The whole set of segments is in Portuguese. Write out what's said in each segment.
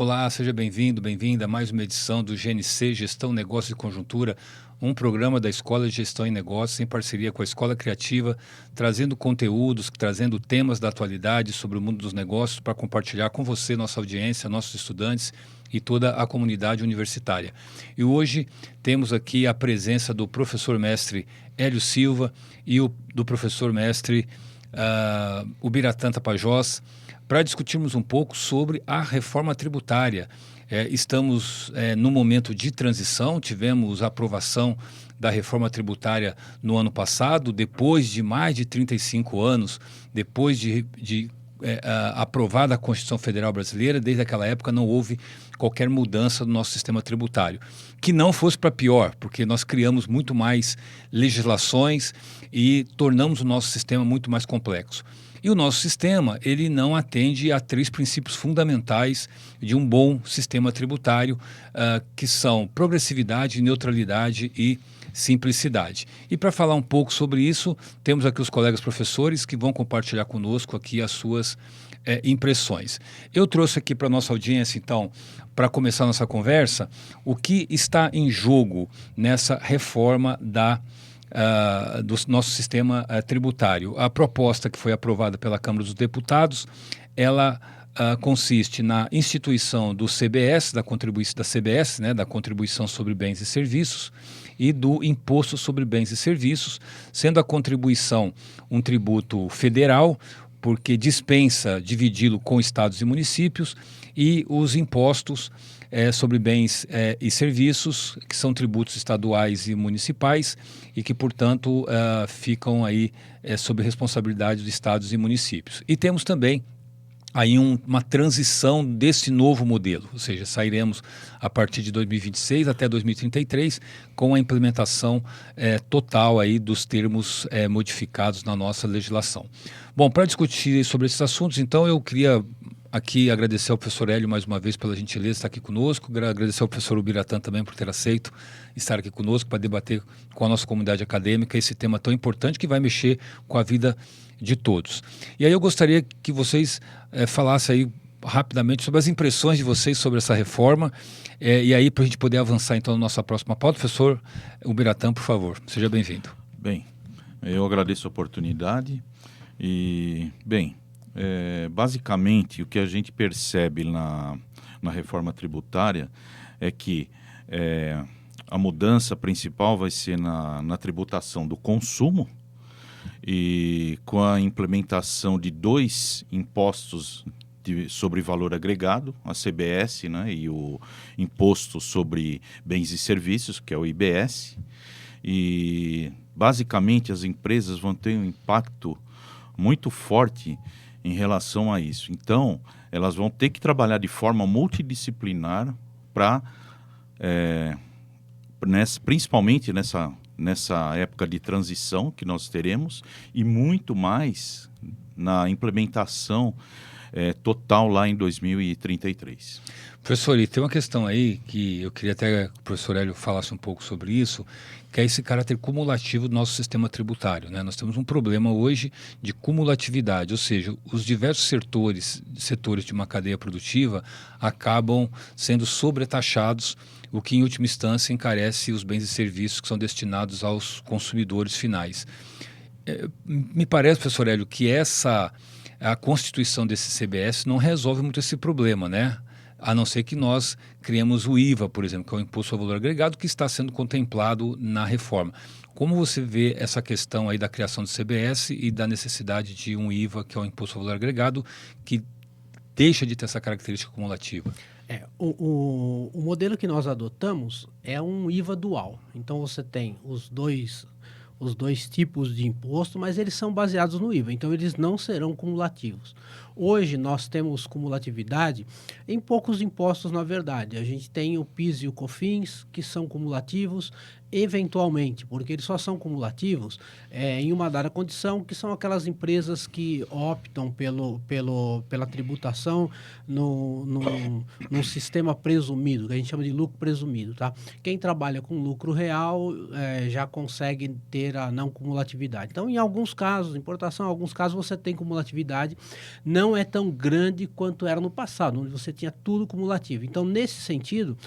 Olá, seja bem-vindo, bem-vinda a mais uma edição do GNC Gestão, Negócio e Conjuntura, um programa da Escola de Gestão e Negócios em parceria com a Escola Criativa, trazendo conteúdos, trazendo temas da atualidade sobre o mundo dos negócios para compartilhar com você, nossa audiência, nossos estudantes e toda a comunidade universitária. E hoje temos aqui a presença do professor mestre Hélio Silva e do professor mestre Ubiratã Tapajós, para discutirmos um pouco sobre a reforma tributária. Estamos no momento de transição, tivemos a aprovação da reforma tributária no ano passado, depois de mais de 35 anos, depois de aprovada a Constituição Federal Brasileira. Desde aquela época não houve qualquer mudança no nosso sistema tributário, que não fosse para pior, porque nós criamos muito mais legislações e tornamos o nosso sistema muito mais complexo. E o nosso sistema, ele não atende a 3 princípios fundamentais de um bom sistema tributário, que são progressividade, neutralidade e simplicidade. E para falar um pouco sobre isso, temos aqui os colegas professores que vão compartilhar conosco aqui as suas impressões. Eu trouxe aqui para a nossa audiência, então, para começar a nossa conversa, o que está em jogo nessa reforma do nosso sistema tributário. A proposta que foi aprovada pela Câmara dos Deputados, ela consiste na instituição do CBS, da CBS, né, da Contribuição sobre Bens e Serviços, e do Imposto sobre Bens e Serviços, sendo a contribuição um tributo federal, porque dispensa dividi-lo com estados e municípios, e os impostos sobre bens e serviços, que são tributos estaduais e municipais, e que, portanto, ficam aí sob responsabilidade dos estados e municípios. E temos também aí uma transição desse novo modelo, ou seja, sairemos a partir de 2026 até 2033 com a implementação total aí dos termos modificados na nossa legislação. Bom, para discutir sobre esses assuntos, então, eu queria aqui agradecer ao professor Hélio mais uma vez pela gentileza de estar aqui conosco, agradecer ao professor Ubiratã também por ter aceito estar aqui conosco para debater com a nossa comunidade acadêmica esse tema tão importante que vai mexer com a vida de todos. E aí eu gostaria que vocês falassem aí rapidamente sobre as impressões de vocês sobre essa reforma, e aí para a gente poder avançar então na nossa próxima pauta. Professor Ubiratã, por favor, seja bem-vindo. Bem, eu agradeço a oportunidade e, bem, basicamente o que a gente percebe na reforma tributária é que a mudança principal vai ser na tributação do consumo, e com a implementação de 2 impostos sobre valor agregado, a CBS, né, e o Imposto sobre Bens e Serviços, que é o IBS. E basicamente as empresas vão ter um impacto muito forte em relação a isso. Então, elas vão ter que trabalhar de forma multidisciplinar para, principalmente nessa época de transição que nós teremos, e muito mais na implementação total lá em 2033. Professor, e tem uma questão aí que eu queria até que o professor Hélio falasse um pouco sobre isso, que é esse caráter cumulativo do nosso sistema tributário, né? Nós temos um problema hoje de cumulatividade, ou seja, os diversos setores de uma cadeia produtiva acabam sendo sobretaxados, o que em última instância encarece os bens e serviços que são destinados aos consumidores finais. Me parece, professor Hélio, que a constituição desse CBS não resolve muito esse problema, né? A não ser que nós criemos o IVA, por exemplo, que é o Imposto ao Valor Agregado, que está sendo contemplado na reforma. Como você vê essa questão aí da criação do CBS e da necessidade de um IVA, que é o Imposto ao Valor Agregado, que deixa de ter essa característica cumulativa? O modelo que nós adotamos é um IVA dual. Então você tem os dois tipos de imposto, mas eles são baseados no IVA, então eles não serão cumulativos. Hoje nós temos cumulatividade em poucos impostos, na verdade. A gente tem o PIS e o COFINS, que são cumulativos, eventualmente, porque eles só são cumulativos em uma dada condição, que são aquelas empresas que optam pela tributação num sistema presumido, que a gente chama de lucro presumido, tá? Quem trabalha com lucro real já consegue ter a não cumulatividade. Então, em alguns casos, importação, em alguns casos você tem cumulatividade, não é tão grande quanto era no passado, onde você tinha tudo cumulativo. Então, nesse sentido,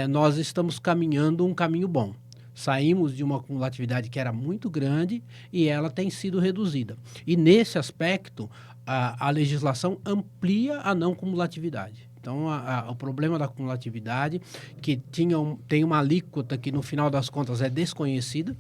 nós estamos caminhando um caminho bom. Saímos de uma cumulatividade que era muito grande e ela tem sido reduzida. E nesse aspecto, a legislação amplia a não cumulatividade. Então, o problema da cumulatividade, que tem uma alíquota que no final das contas é desconhecida,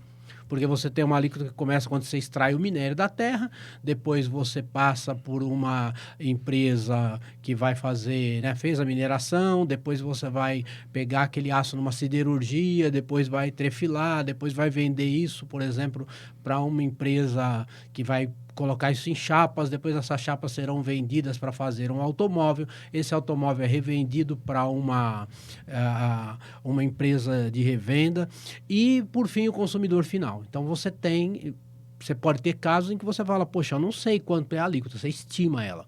porque você tem uma alíquota que começa quando você extrai o minério da terra, depois você passa por uma empresa que vai fazer, fez a mineração, depois você vai pegar aquele aço numa siderurgia, depois vai trefilar, depois vai vender isso, por exemplo, para uma empresa que vai colocar isso em chapas, depois essas chapas serão vendidas para fazer um automóvel, esse automóvel é revendido para uma empresa de revenda e, por fim, o consumidor final. Então, você pode ter casos em que você fala, poxa, eu não sei quanto é a alíquota, você estima ela.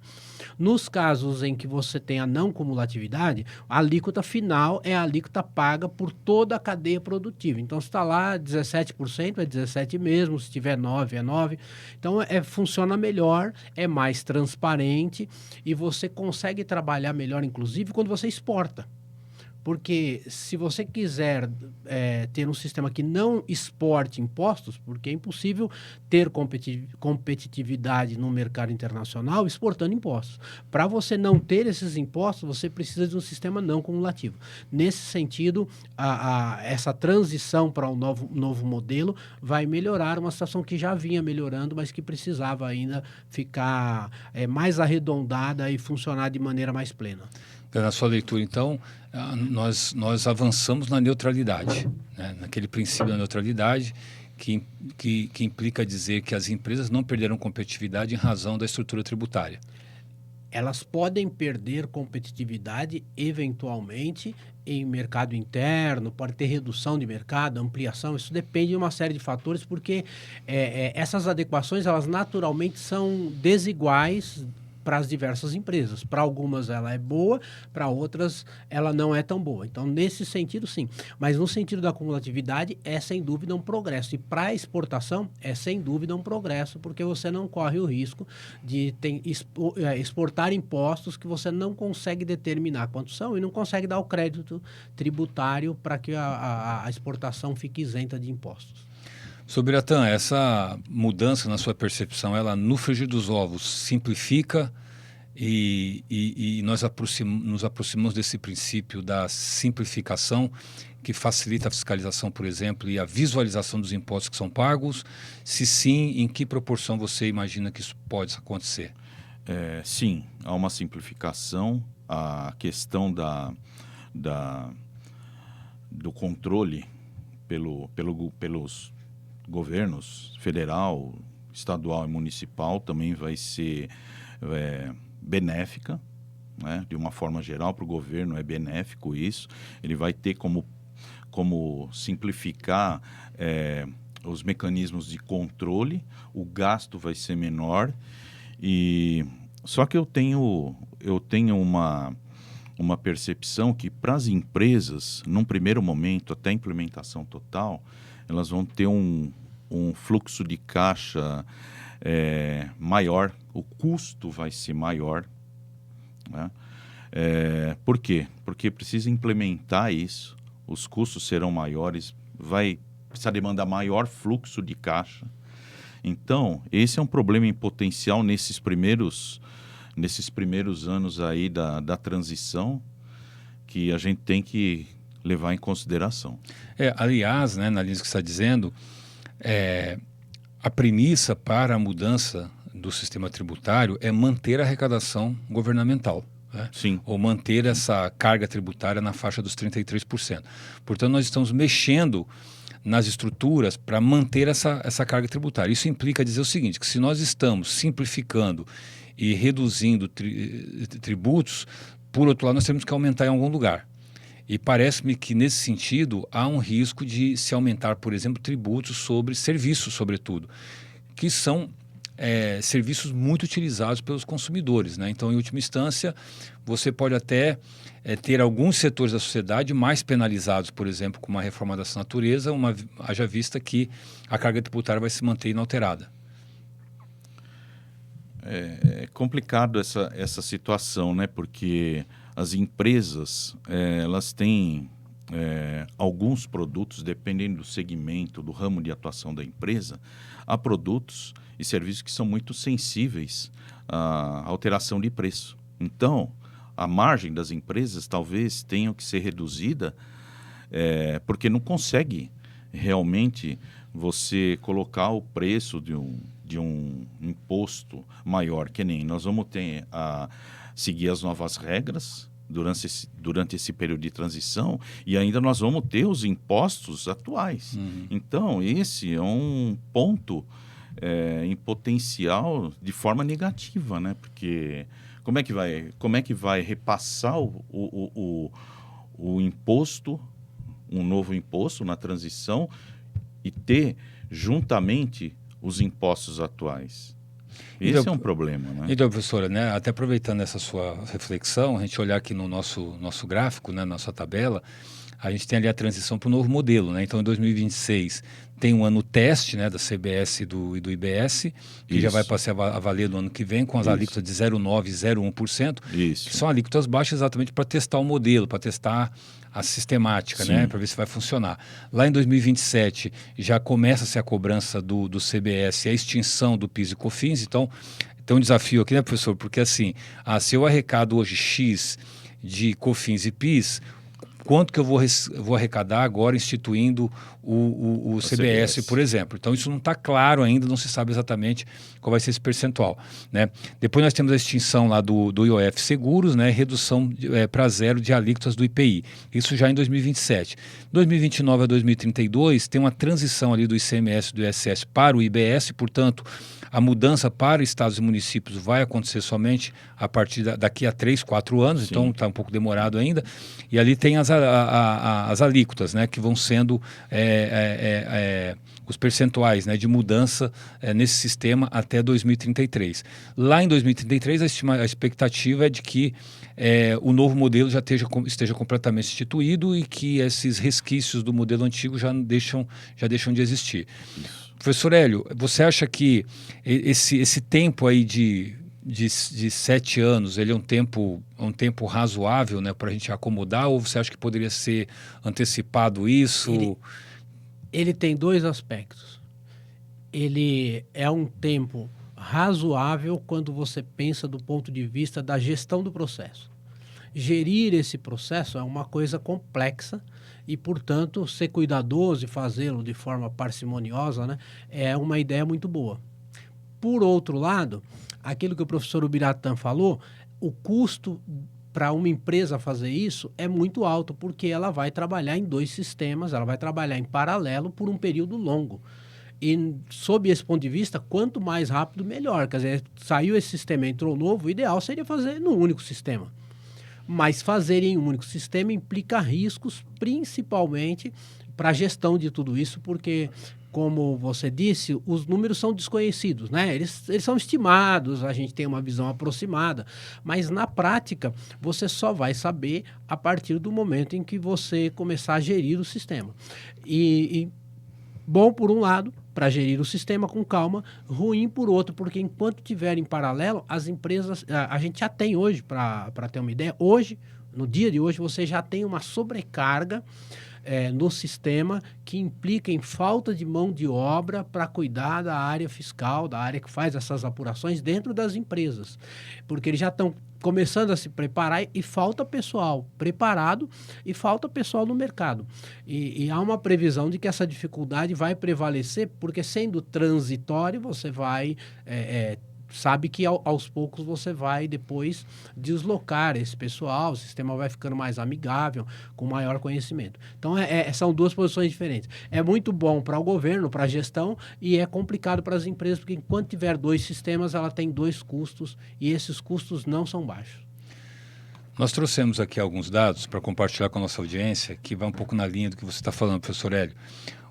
Nos casos em que você tem a não cumulatividade, a alíquota final é a alíquota paga por toda a cadeia produtiva. Então, se está lá 17%, é 17% mesmo, se tiver 9%, é 9%. Então, funciona melhor, é mais transparente e você consegue trabalhar melhor, inclusive, quando você exporta. Porque se você quiser ter um sistema que não exporte impostos, porque é impossível ter competitividade no mercado internacional exportando impostos. Para você não ter esses impostos, você precisa de um sistema não cumulativo. Nesse sentido, essa transição para um novo modelo vai melhorar uma situação que já vinha melhorando, mas que precisava ainda ficar mais arredondada e funcionar de maneira mais plena. Na sua leitura, então, nós avançamos na neutralidade, né? Naquele princípio da neutralidade que implica dizer que as empresas não perderam competitividade em razão da estrutura tributária. Elas podem perder competitividade eventualmente em mercado interno, pode ter redução de mercado, ampliação, isso depende de uma série de fatores, porque essas adequações, elas naturalmente são desiguais para as diversas empresas. Para algumas ela é boa, para outras ela não é tão boa. Então, nesse sentido, sim. Mas no sentido da cumulatividade, é sem dúvida um progresso. E para a exportação, é sem dúvida um progresso, porque você não corre o risco de exportar impostos que você não consegue determinar quantos são e não consegue dar o crédito tributário para que a exportação fique isenta de impostos. Sobre Biratã, essa mudança na sua percepção, ela no frigir dos ovos simplifica e nós nos aproximamos desse princípio da simplificação que facilita a fiscalização, por exemplo, e a visualização dos impostos que são pagos? Se sim, em que proporção você imagina que isso pode acontecer? Sim, há uma simplificação. A questão do controle pelos governos federal, estadual e municipal também vai ser benéfica, né? De uma forma geral, para o governo é benéfico isso. Ele vai ter como simplificar os mecanismos de controle, o gasto vai ser menor. Só que eu tenho uma percepção que para as empresas, num primeiro momento, até a implementação total, elas vão ter um fluxo de caixa maior, o custo vai ser maior, né? Por quê? Porque precisa implementar isso, os custos serão maiores, vai precisar demandar maior fluxo de caixa. Então, esse é um problema em potencial nesses primeiros anos aí da transição, que a gente tem que levar em consideração. Aliás, né, na linha que você está dizendo, a premissa para a mudança do sistema tributário é manter a arrecadação governamental, né? Sim. Ou manter essa carga tributária na faixa dos 33%. Portanto, nós estamos mexendo nas estruturas para manter essa carga tributária. Isso implica dizer o seguinte, que se nós estamos simplificando e reduzindo tributos, por outro lado, nós temos que aumentar em algum lugar. E parece-me que, nesse sentido, há um risco de se aumentar, por exemplo, tributos sobre serviços, sobretudo, que são serviços muito utilizados pelos consumidores, né? Então, em última instância, você pode até ter alguns setores da sociedade mais penalizados, por exemplo, com uma reforma dessa natureza, haja vista que a carga tributária vai se manter inalterada. É complicado essa situação, né? Porque as empresas, elas têm alguns produtos, dependendo do segmento, do ramo de atuação da empresa, há produtos e serviços que são muito sensíveis à alteração de preço. Então, a margem das empresas talvez tenha que ser reduzida, porque não consegue realmente você colocar o preço de um imposto maior, que nem nós vamos ter a seguir as novas regras durante esse período de transição, e ainda nós vamos ter os impostos atuais. Uhum. Então, esse é um ponto em potencial de forma negativa, né? Porque como é que vai repassar o imposto, um novo imposto na transição, e ter juntamente os impostos atuais? Esse é um problema, né? Então, professora, né, até aproveitando essa sua reflexão, a gente olhar aqui no nosso gráfico, né, nossa tabela, a gente tem ali a transição para o novo modelo, né? Então, em 2026 tem um ano teste, né, da CBS e do IBS, que Isso. já vai passar a valer no ano que vem, com as alíquotas de 0,9% e 0,1%, Isso. que são alíquotas baixas exatamente para testar o modelo, para testar a sistemática, Sim. né, para ver se vai funcionar. Lá em 2027 já começa-se a cobrança do CBS e a extinção do PIS e COFINS, então tem um desafio aqui, né, professor? Porque assim, se eu arrecado hoje X de COFINS e PIS, quanto que eu vou arrecadar agora instituindo o CBS, por exemplo? Então, isso não está claro ainda, não se sabe exatamente qual vai ser esse percentual, né? Depois nós temos a extinção lá do IOF Seguros, né? Redução para zero de alíquotas do IPI. Isso já em 2027. 2029 a 2032 tem uma transição ali do ICMS e do ISS para o IBS, portanto, a mudança para estados e municípios vai acontecer somente a partir daqui a 3, 4 anos, Sim. Então está um pouco demorado ainda. E ali tem as alíquotas, né, que vão sendo os percentuais, né, de mudança nesse sistema até 2033. Lá em 2033, a expectativa é de que o novo modelo já esteja completamente instituído e que esses resquícios do modelo antigo já deixam de existir. Isso. Professor Hélio, você acha que esse tempo aí de 7 anos, ele é um tempo razoável, né, para a gente acomodar, ou você acha que poderia ser antecipado isso? Ele tem dois aspectos. Ele é um tempo razoável quando você pensa do ponto de vista da gestão do processo. Gerir esse processo é uma coisa complexa e, portanto, ser cuidadoso e fazê-lo de forma parcimoniosa, né, é uma ideia muito boa. Por outro lado, aquilo que o professor Ubiratã falou, o custo para uma empresa fazer isso é muito alto, porque ela vai trabalhar em 2 sistemas, ela vai trabalhar em paralelo por um período longo. E, sob esse ponto de vista, quanto mais rápido, melhor. Quer dizer, saiu esse sistema, entrou novo, o ideal seria fazer num único sistema. Mas fazer em um único sistema implica riscos, principalmente para a gestão de tudo isso, porque, como você disse, os números são desconhecidos, né? Eles são estimados, a gente tem uma visão aproximada, mas na prática você só vai saber a partir do momento em que você começar a gerir o sistema. Bom por um lado, para gerir o sistema com calma, ruim por outro, porque enquanto tiver em paralelo, as empresas, a gente já tem hoje, para ter uma ideia, hoje, no dia de hoje, você já tem uma sobrecarga no sistema que implica em falta de mão de obra para cuidar da área fiscal, da área que faz essas apurações dentro das empresas, porque eles já estão começando a se preparar e falta pessoal preparado e falta pessoal no mercado. E há uma previsão de que essa dificuldade vai prevalecer, porque sendo transitório, você vai... sabe que aos poucos você vai depois deslocar esse pessoal, o sistema vai ficando mais amigável, com maior conhecimento. Então, são 2 posições diferentes. É muito bom para o governo, para a gestão, e é complicado para as empresas, porque enquanto tiver 2 sistemas, ela tem 2 custos, e esses custos não são baixos. Nós trouxemos aqui alguns dados para compartilhar com a nossa audiência, que vai um pouco na linha do que você está falando, professor Hélio.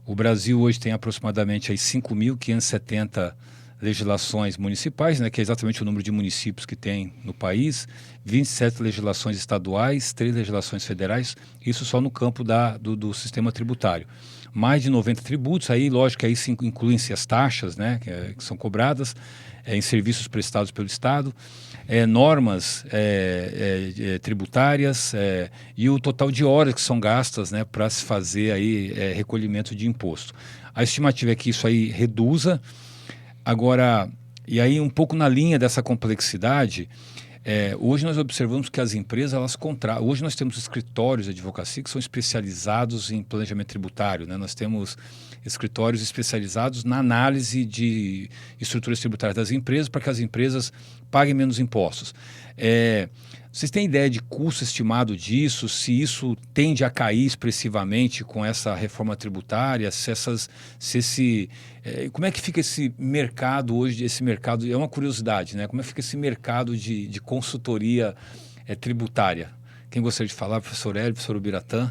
O Brasil hoje tem aproximadamente 5.570 legislações municipais, né, que é exatamente o número de municípios que tem no país, 27 legislações estaduais, 3 legislações federais, isso só no campo do sistema tributário. Mais de 90 tributos, aí lógico que aí incluem-se as taxas, né, que são cobradas em serviços prestados pelo Estado, normas tributárias e o total de horas que são gastas, né, para se fazer aí recolhimento de imposto. A estimativa é que isso aí reduza. Agora, e aí um pouco na linha dessa complexidade, hoje nós observamos que as empresas, hoje nós temos escritórios de advocacia que são especializados em planejamento tributário, né? Nós temos escritórios especializados na análise de estruturas tributárias das empresas para que as empresas paguem menos impostos. Vocês têm ideia de custo estimado disso? Se isso tende a cair expressivamente com essa reforma tributária? Como é que fica esse mercado hoje? Esse mercado é uma curiosidade, né? Como é que fica esse mercado de consultoria tributária? Quem gostaria de falar, professor Hélio, professor Ubiratã?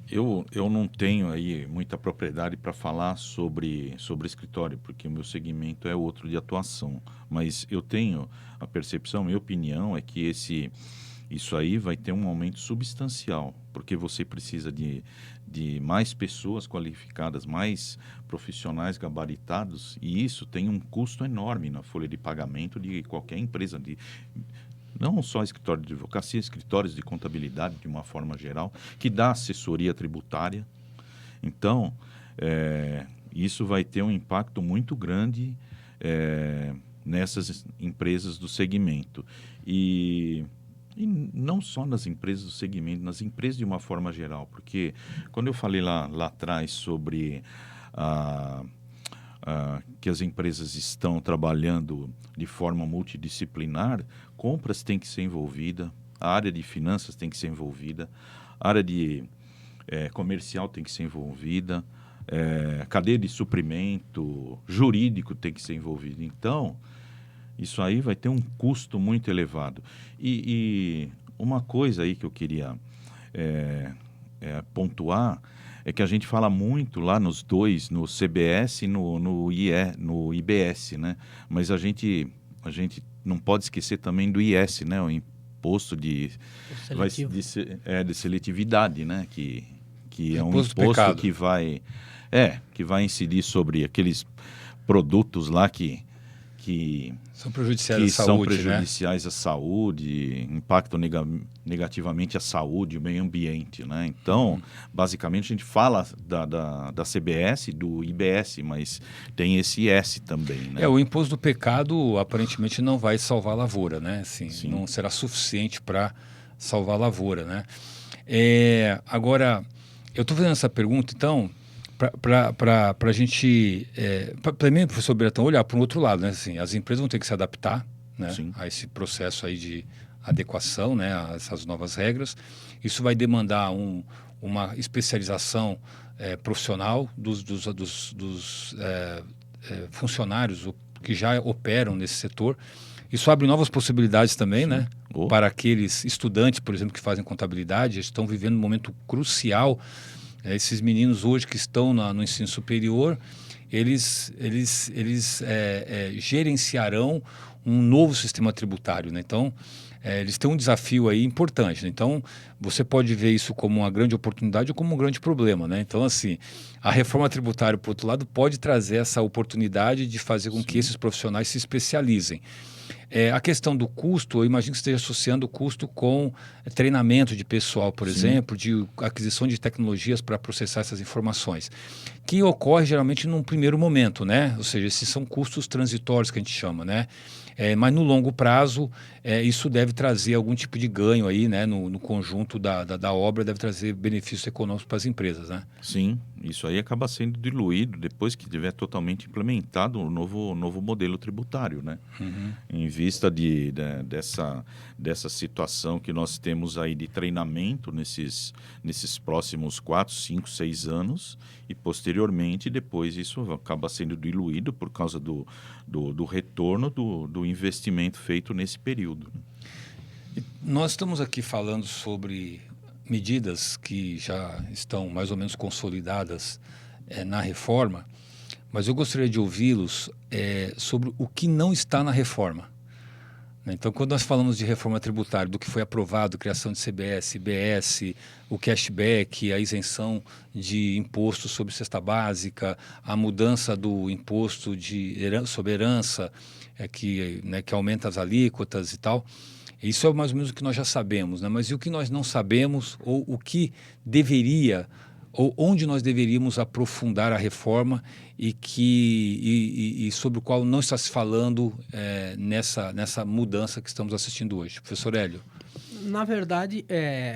Eu não tenho aí muita propriedade para falar sobre escritório, porque o meu segmento é outro de atuação. Mas eu tenho a percepção, minha opinião é que isso aí vai ter um aumento substancial, porque você precisa de mais pessoas qualificadas, mais profissionais gabaritados, e isso tem um custo enorme na folha de pagamento de qualquer empresa, não só escritório de advocacia, escritórios de contabilidade de uma forma geral, que dá assessoria tributária. Então, isso vai ter um impacto muito grande nessas empresas do segmento. E não só nas empresas do segmento, nas empresas de uma forma geral, porque quando eu falei lá atrás sobre que as empresas estão trabalhando de forma multidisciplinar, compras tem que ser envolvida, a área de finanças tem que ser envolvida, a área de comercial tem que ser envolvida, cadeia de suprimento, jurídico tem que ser envolvido. Então, isso aí vai ter um custo muito elevado. E uma coisa aí que eu queria pontuar é que a gente fala muito lá nos dois, no CBS e no IBS, né? Mas a gente não pode esquecer também do IS, né? O imposto de seletividade, né? Que é um imposto que vai incidir sobre aqueles produtos lá que são prejudiciais à saúde, impactam negativamente a saúde e o meio ambiente, né? Então, basicamente, a gente fala da CBS, do IBS, mas tem esse IS também, né? O imposto do pecado, aparentemente, não vai salvar a lavoura, né? Assim, não será suficiente para salvar a lavoura, né? Agora, eu estou fazendo essa pergunta, então, para a gente, também, professor Bertão, olhar para um outro lado, né? Assim, as empresas vão ter que se adaptar, né, a esse processo aí de adequação, né, a essas novas regras. Isso vai demandar uma especialização profissional dos funcionários que já operam nesse setor. Isso abre novas possibilidades também, né? Para aqueles estudantes, por exemplo, que fazem contabilidade, estão vivendo um momento crucial. Esses meninos hoje que estão no ensino superior, eles gerenciarão um novo sistema tributário, né? Então, eles têm um desafio aí importante, né? Então, você pode ver isso como uma grande oportunidade ou como um grande problema, né? Então, assim, a reforma tributária, por outro lado, pode trazer essa oportunidade de fazer com que esses profissionais se especializem. A questão do custo, eu imagino que esteja associando o custo com treinamento de pessoal, por exemplo, de aquisição de tecnologias para processar essas informações, que ocorre geralmente num primeiro momento, né? Ou seja, esses são custos transitórios que a gente chama, né? Mas no longo prazo, isso deve trazer algum tipo de ganho aí, né? No conjunto da obra, deve trazer benefícios econômicos para as empresas, né? Sim, isso aí acaba sendo diluído depois que tiver totalmente implementado o novo modelo tributário, né? Em vista dessa situação que nós temos aí de treinamento nesses próximos 4, 5, 6 anos, e posteriormente, depois isso acaba sendo diluído por causa do retorno do investimento feito nesse período. Nós estamos aqui falando sobre medidas que já estão mais ou menos consolidadas na reforma, mas eu gostaria de ouvi-los sobre o que não está na reforma. Então, quando nós falamos de reforma tributária, do que foi aprovado, criação de CBS, IBS, o cashback, a isenção de imposto sobre cesta básica, a mudança do imposto sobre herança, que aumenta as alíquotas e tal, isso é mais ou menos o que nós já sabemos, né? Mas e o que nós não sabemos, ou o que deveria, ou onde nós deveríamos aprofundar a reforma e sobre o qual não está se falando nessa mudança que estamos assistindo hoje? Professor Hélio. Na verdade,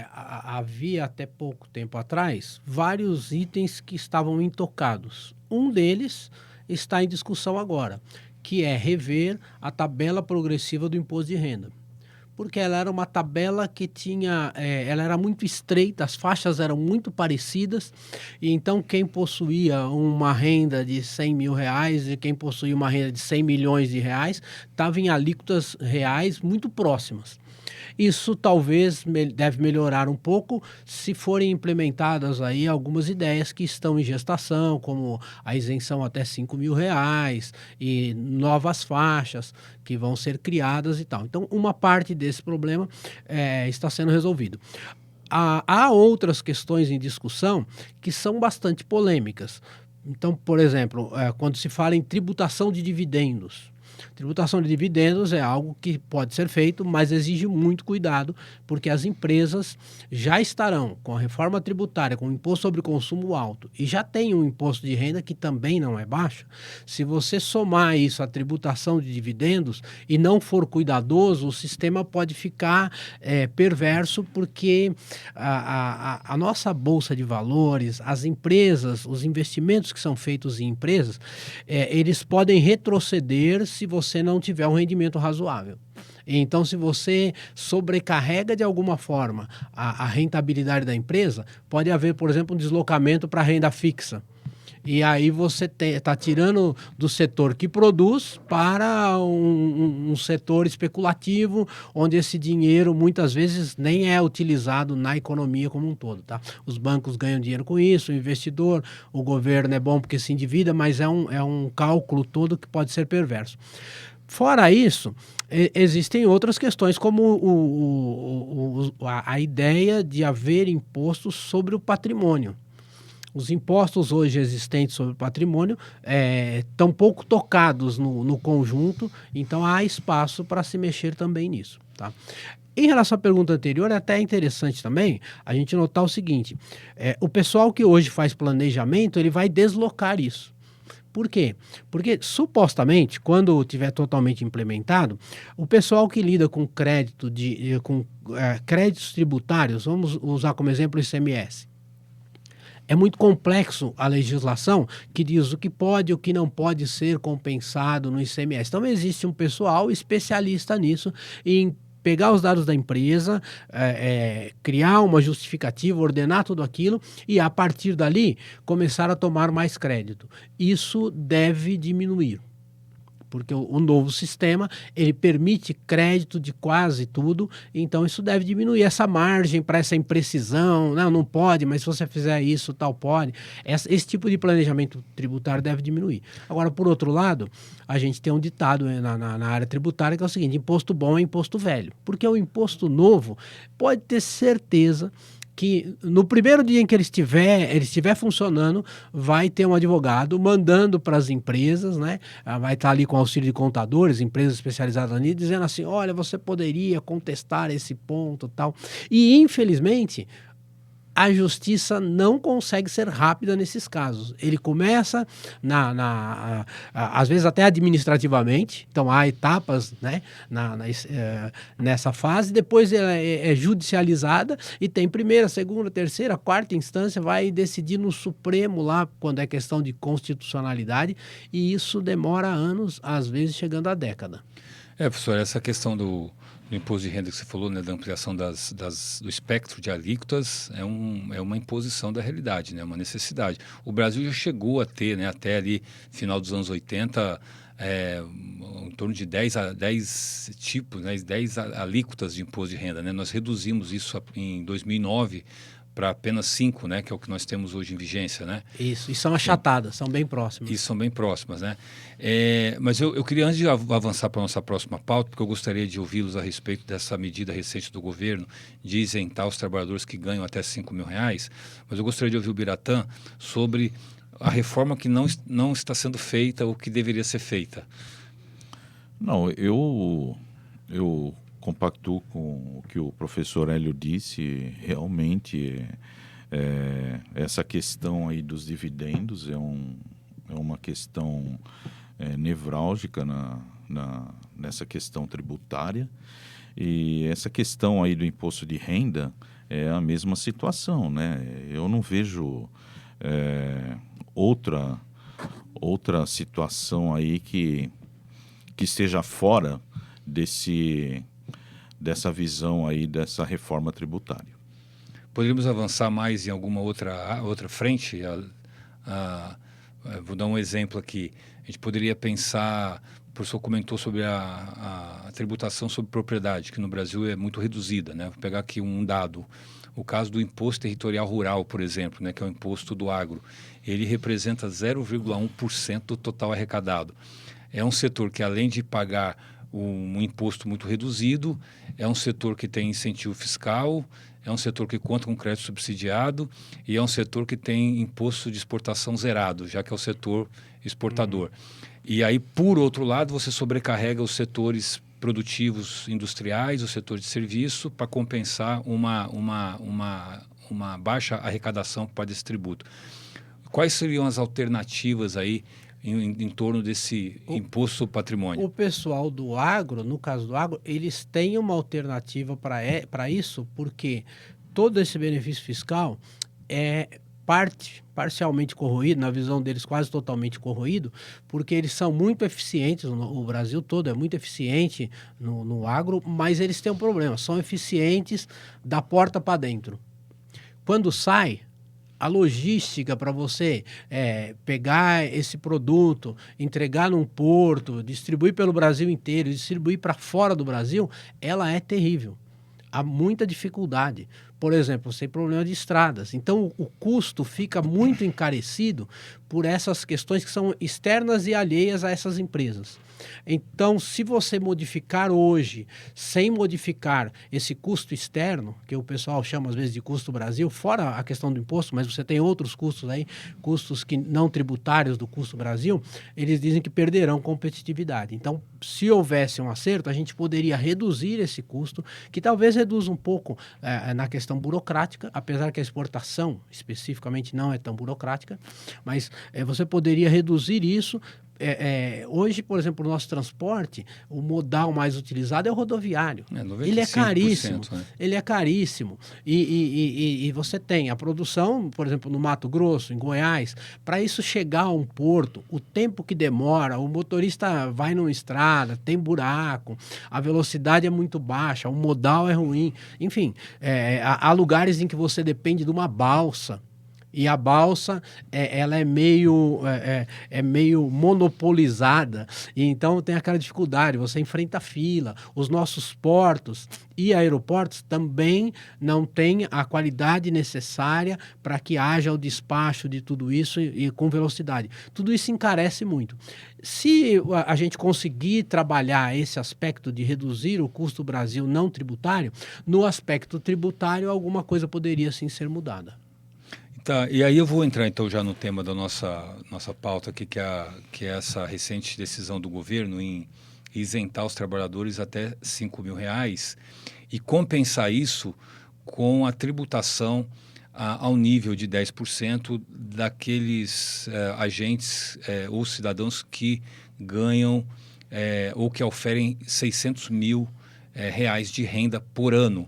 havia até pouco tempo atrás vários itens que estavam intocados. Um deles está em discussão agora, que é rever a tabela progressiva do imposto de renda. Porque ela era uma tabela que ela era muito estreita, as faixas eram muito parecidas, e então quem possuía uma renda de 100 mil reais e quem possuía uma renda de 100 milhões de reais estava em alíquotas reais muito próximas. Isso talvez deve melhorar um pouco se forem implementadas aí algumas ideias que estão em gestação, como a isenção até 5 mil reais e novas faixas que vão ser criadas e tal. Então, uma parte desse problema está sendo resolvido. Há outras questões em discussão que são bastante polêmicas. Então, por exemplo, quando se fala em tributação de dividendos, tributação de dividendos é algo que pode ser feito, mas exige muito cuidado, porque as empresas já estarão com a reforma tributária, com o imposto sobre consumo alto, e já tem um imposto de renda que também não é baixo. Se você somar isso à tributação de dividendos e não for cuidadoso, o sistema pode ficar perverso, porque a nossa bolsa de valores, as empresas, os investimentos que são feitos em empresas, eles podem retroceder se você não tiver um rendimento razoável. Então, se você sobrecarrega de alguma forma a rentabilidade da empresa, pode haver, por exemplo, um deslocamento para a renda fixa. E aí você está tirando do setor que produz para um setor especulativo, onde esse dinheiro muitas vezes nem é utilizado na economia como um todo. Tá? Os bancos ganham dinheiro com isso, o investidor, o governo é bom porque se endivida, mas é um cálculo todo que pode ser perverso. Fora isso, existem outras questões, como a ideia de haver impostos sobre o patrimônio. Os impostos hoje existentes sobre o patrimônio estão pouco tocados no conjunto, então há espaço para se mexer também nisso. Tá? Em relação à pergunta anterior, é até interessante também a gente notar o seguinte: o pessoal que hoje faz planejamento, ele vai deslocar isso. Por quê? Porque, supostamente, quando estiver totalmente implementado, o pessoal que lida com créditos tributários, vamos usar como exemplo o ICMS, é muito complexo a legislação que diz o que pode e o que não pode ser compensado no ICMS. Então, existe um pessoal especialista nisso, em pegar os dados da empresa, criar uma justificativa, ordenar tudo aquilo e, a partir dali, começar a tomar mais crédito. Isso deve diminuir, porque o novo sistema, ele permite crédito de quase tudo, então isso deve diminuir essa margem para essa imprecisão, não pode, mas se você fizer isso, tal pode. Esse tipo de planejamento tributário deve diminuir. Agora, por outro lado, a gente tem um ditado na área tributária que é o seguinte: imposto bom é imposto velho, porque o imposto novo pode ter certeza que no primeiro dia em que ele estiver funcionando, vai ter um advogado mandando para as empresas, né? Vai estar ali com auxílio de contadores, empresas especializadas nisso, dizendo assim: olha, você poderia contestar esse ponto e tal. E, infelizmente, a justiça não consegue ser rápida nesses casos. Ele começa, às vezes até administrativamente, então há etapas, né, nessa fase, depois ela é judicializada e tem primeira, segunda, terceira, quarta instância, vai decidir no Supremo lá, quando é questão de constitucionalidade, e isso demora anos, às vezes chegando a década. Professor, essa questão do imposto de renda que você falou, né, da ampliação do espectro de alíquotas, é uma imposição da realidade, né, uma necessidade. O Brasil já chegou a ter, né, até ali final dos anos 80, torno de 10 tipos, né, 10 alíquotas de imposto de renda, né? Nós reduzimos isso em 2009 para apenas 5, né, que é o que nós temos hoje em vigência, né? Isso, e são achatadas, são bem próximas. E são bem próximas, né? Mas eu queria, antes de avançar para a nossa próxima pauta, porque eu gostaria de ouvi-los a respeito dessa medida recente do governo de isentar os trabalhadores que ganham até R$ 5.000, mas eu gostaria de ouvir o Biratã sobre a reforma que não está sendo feita ou que deveria ser feita. Não, eu compactuo com o que o professor Hélio disse. Realmente, essa questão aí dos dividendos é uma questão nevrálgica nessa questão tributária. E essa questão aí do imposto de renda é a mesma situação, né? Eu não vejo outra situação aí que esteja fora dessa visão aí, dessa reforma tributária. Poderíamos avançar mais em alguma outra frente? Vou dar um exemplo aqui. A gente poderia pensar, o professor comentou sobre a tributação sobre propriedade, que no Brasil é muito reduzida, né? Vou pegar aqui um dado. O caso do imposto territorial rural, por exemplo, né, que é o imposto do agro, ele representa 0,1% do total arrecadado. É um setor que, além de pagar um imposto muito reduzido, é um setor que tem incentivo fiscal, é um setor que conta com crédito subsidiado e é um setor que tem imposto de exportação zerado, já que é o setor exportador. E aí, por outro lado, você sobrecarrega os setores produtivos industriais, o setor de serviço, para compensar uma baixa arrecadação para esse tributo. Quais seriam as alternativas aí em torno desse imposto sobre patrimônio? O pessoal do agro, no caso do agro, eles têm uma alternativa para isso, porque todo esse benefício fiscal é parcialmente corroído, na visão deles quase totalmente corroído, porque eles são muito eficientes, o Brasil todo é muito eficiente no agro, mas eles têm um problema, são eficientes da porta para dentro. Quando sai, a logística para você pegar esse produto, entregar num porto, distribuir pelo Brasil inteiro, distribuir para fora do Brasil, ela é terrível. Há muita dificuldade. Por exemplo, você tem problema de estradas. Então, o custo fica muito encarecido por essas questões que são externas e alheias a essas empresas. Então, se você modificar hoje, sem modificar esse custo externo, que o pessoal chama às vezes de custo Brasil, fora a questão do imposto, mas você tem outros custos aí, custos que não tributários do custo Brasil, eles dizem que perderão competitividade. Então, se houvesse um acerto, a gente poderia reduzir esse custo, que talvez reduza um pouco na questão burocrática, apesar que a exportação especificamente não é tão burocrática, mas você poderia reduzir isso. Hoje, por exemplo, o nosso transporte, o modal mais utilizado é o rodoviário. Ele é caríssimo. Né? Ele é caríssimo. E você tem a produção, por exemplo, no Mato Grosso, em Goiás, para isso chegar a um porto, o tempo que demora, o motorista vai numa estrada, tem buraco, a velocidade é muito baixa, o modal é ruim. Enfim, há lugares em que você depende de uma balsa. E a balsa, ela é meio monopolizada, e então tem aquela dificuldade, você enfrenta fila. Os nossos portos e aeroportos também não têm a qualidade necessária para que haja o despacho de tudo isso e com velocidade. Tudo isso encarece muito. Se a gente conseguir trabalhar esse aspecto de reduzir o custo Brasil não tributário, no aspecto tributário alguma coisa poderia sim ser mudada. Tá, e aí eu vou entrar então já no tema da nossa pauta aqui, que é essa recente decisão do governo em isentar os trabalhadores até R$ 5.000 e compensar isso com a tributação ao nível de 10% daqueles agentes ou cidadãos que ganham ou que oferem R$ 600 mil de renda por ano.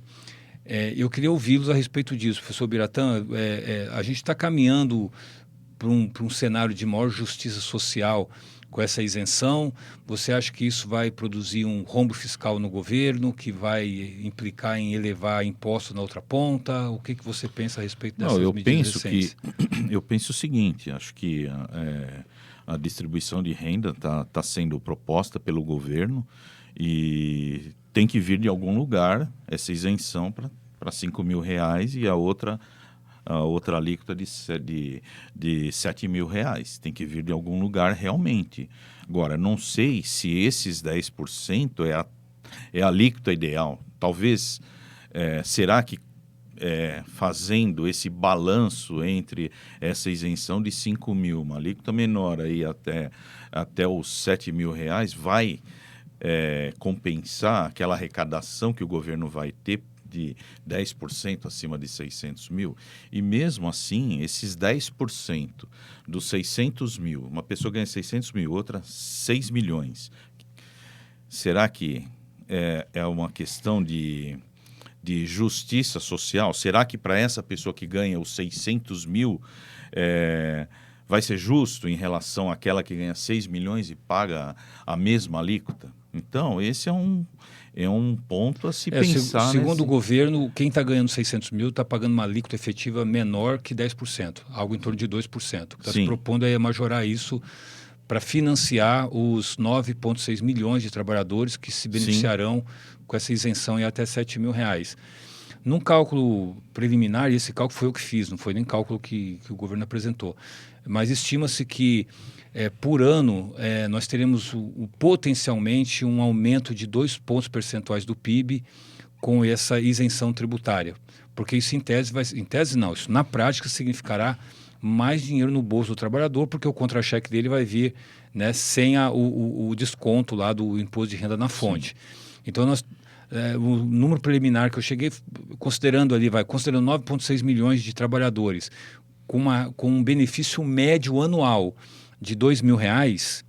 Eu queria ouvi-los a respeito disso, professor Biratã. A gente está caminhando para um cenário de maior justiça social com essa isenção. Você acha que isso vai produzir um rombo fiscal no governo, que vai implicar em elevar impostos na outra ponta? O que você pensa a respeito dessas medidas recentes? Eu penso o seguinte, acho que a distribuição de renda tá sendo proposta pelo governo e tem que vir de algum lugar essa isenção para R$ 5.000 e a outra alíquota de R$ 7.000. Tem que vir de algum lugar realmente. Agora, não sei se esses 10% é a alíquota ideal. Talvez, será que fazendo esse balanço entre essa isenção de 5.000, uma alíquota menor aí até os R$ 7.000, vai compensar aquela arrecadação que o governo vai ter de 10% acima de 600 mil? E mesmo assim, esses 10% dos 600 mil, uma pessoa ganha 600 mil, outra 6 milhões. Será que é uma questão de justiça social? Será que para essa pessoa que ganha os 600 mil vai ser justo em relação àquela que ganha 6 milhões e paga a mesma alíquota? Então, esse é um ponto a se pensar. Segundo o governo, quem está ganhando 600 mil está pagando uma alíquota efetiva menor que 10%, algo em torno de 2%. Está se propondo é majorar isso para financiar os 9,6 milhões de trabalhadores que se beneficiarão com essa isenção em até R$ 7.000. Num cálculo preliminar, e esse cálculo foi eu que fiz, não foi nem cálculo que o governo apresentou, mas estima-se que por ano nós teremos potencialmente um aumento de 2 pontos percentuais do PIB com essa isenção tributária, porque isso isso na prática significará mais dinheiro no bolso do trabalhador, porque o contra-cheque dele vai vir, né, sem o desconto lá do imposto de renda na fonte. Então, o número preliminar que eu cheguei, considerando 9,6 milhões de trabalhadores, com um benefício médio anual de R$ 2.000,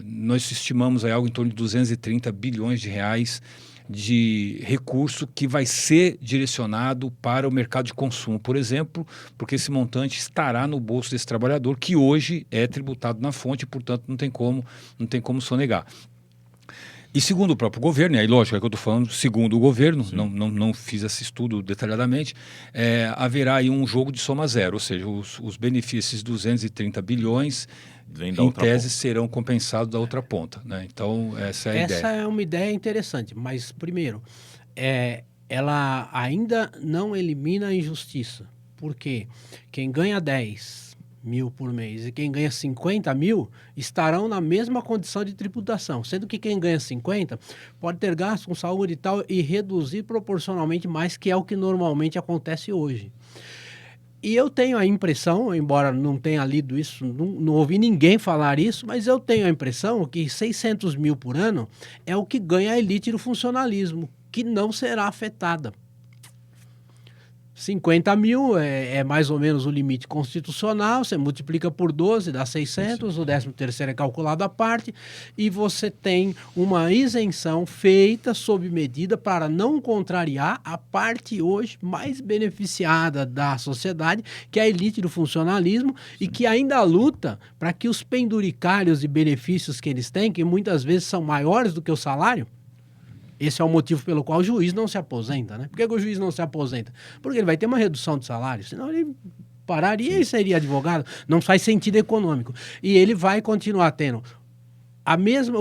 nós estimamos aí algo em torno de 230 bilhões de reais de recurso que vai ser direcionado para o mercado de consumo, por exemplo, porque esse montante estará no bolso desse trabalhador que hoje é tributado na fonte e, portanto, não tem como sonegar. E segundo o próprio governo, e aí lógico, é que eu estou falando segundo o governo, não fiz esse estudo detalhadamente, haverá aí um jogo de soma zero, ou seja, os benefícios 230 bilhões, em tese, serão compensados da outra ponta, né? Então, essa é a ideia. Essa é uma ideia interessante, mas primeiro, ela ainda não elimina a injustiça, porque quem ganha 10 mil por mês e quem ganha 50 mil estarão na mesma condição de tributação, sendo que quem ganha 50 pode ter gasto com saúde e tal e reduzir proporcionalmente mais, que é o que normalmente acontece hoje. E eu tenho a impressão, embora não tenha lido isso, não ouvi ninguém falar isso, mas eu tenho a impressão que 600 mil por ano é o que ganha a elite do funcionalismo, que não será afetada. 50 mil é mais ou menos o limite constitucional, você multiplica por 12, dá 600, o 13º é calculado à parte, e você tem uma isenção feita sob medida para não contrariar a parte hoje mais beneficiada da sociedade, que é a elite do funcionalismo, e que ainda luta para que os penduricários e benefícios que eles têm, que muitas vezes são maiores do que o salário. Esse é o motivo pelo qual o juiz não se aposenta, né? Por que o juiz não se aposenta? Porque ele vai ter uma redução de salário, senão ele pararia e seria advogado. Não faz sentido econômico. E ele vai continuar tendo a mesma...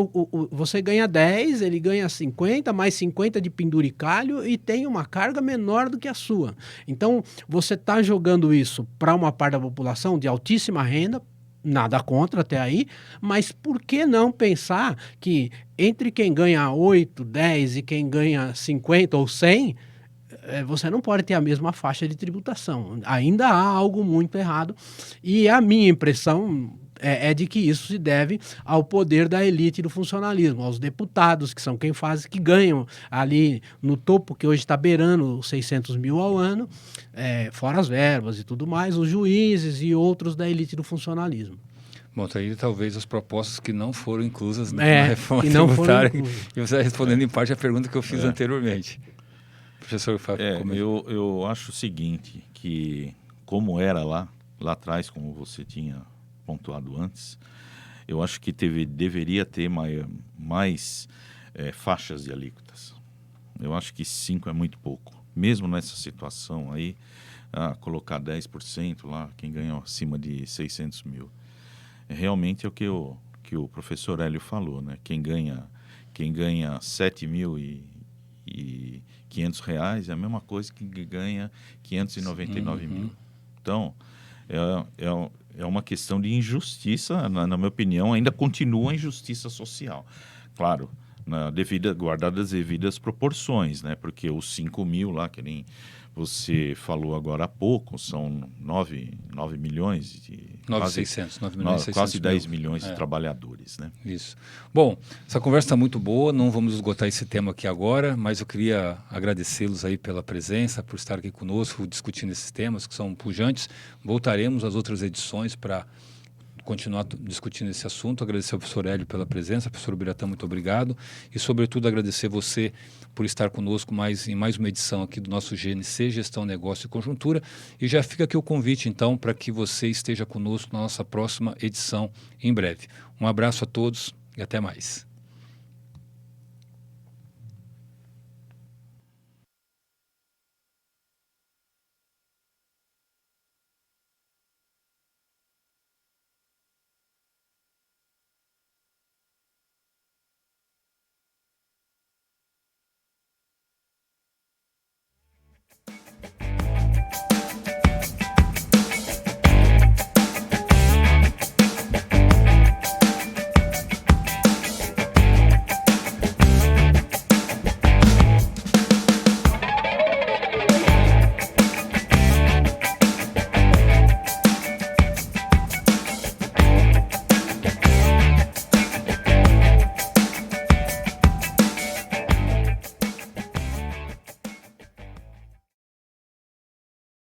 você ganha 10, ele ganha 50, mais 50 de penduricalho e tem uma carga menor do que a sua. Então, você está jogando isso para uma parte da população de altíssima renda, nada contra até aí, mas por que não pensar que entre quem ganha 8, 10 e quem ganha 50 ou 100, você não pode ter a mesma faixa de tributação. Ainda há algo muito errado e a minha impressão é de que isso se deve ao poder da elite do funcionalismo, aos deputados, que são quem faz, que ganham ali no topo, que hoje está beirando os 600 mil ao ano, fora as verbas e tudo mais, os juízes e outros da elite do funcionalismo. Bom, tá aí talvez as propostas que não foram inclusas na reforma tributária. E você está respondendo em parte a pergunta que eu fiz anteriormente. Professor Fábio, eu acho o seguinte, que como era lá atrás, como você tinha pontuado antes, eu acho que deveria ter mais faixas de alíquotas. Eu acho que 5 é muito pouco. Mesmo nessa situação aí, colocar 10% lá, quem ganha acima de 600 mil. realmente é o que o professor Hélio falou, né? Quem ganha R$ 7.500 é a mesma coisa que ganha 599 mil. Então, é uma questão de injustiça, na minha opinião, ainda continua a injustiça social. Claro, guardadas as devidas proporções, né? Porque os 5 mil lá, que nem você falou agora há pouco, são 9 milhões de... 9.600, 9 milhões e 600 quase 10 mil. milhões de trabalhadores, né? Isso. Bom, essa conversa está muito boa, não vamos esgotar esse tema aqui agora, mas eu queria agradecê-los aí pela presença, por estar aqui conosco, discutindo esses temas que são pujantes. Voltaremos às outras edições para continuar discutindo esse assunto. Agradecer ao professor Hélio pela presença, professor Biratã, muito obrigado, e sobretudo agradecer você por estar conosco em mais uma edição aqui do nosso GNC, Gestão, Negócio e Conjuntura, e já fica aqui o convite então para que você esteja conosco na nossa próxima edição em breve. Um abraço a todos e até mais.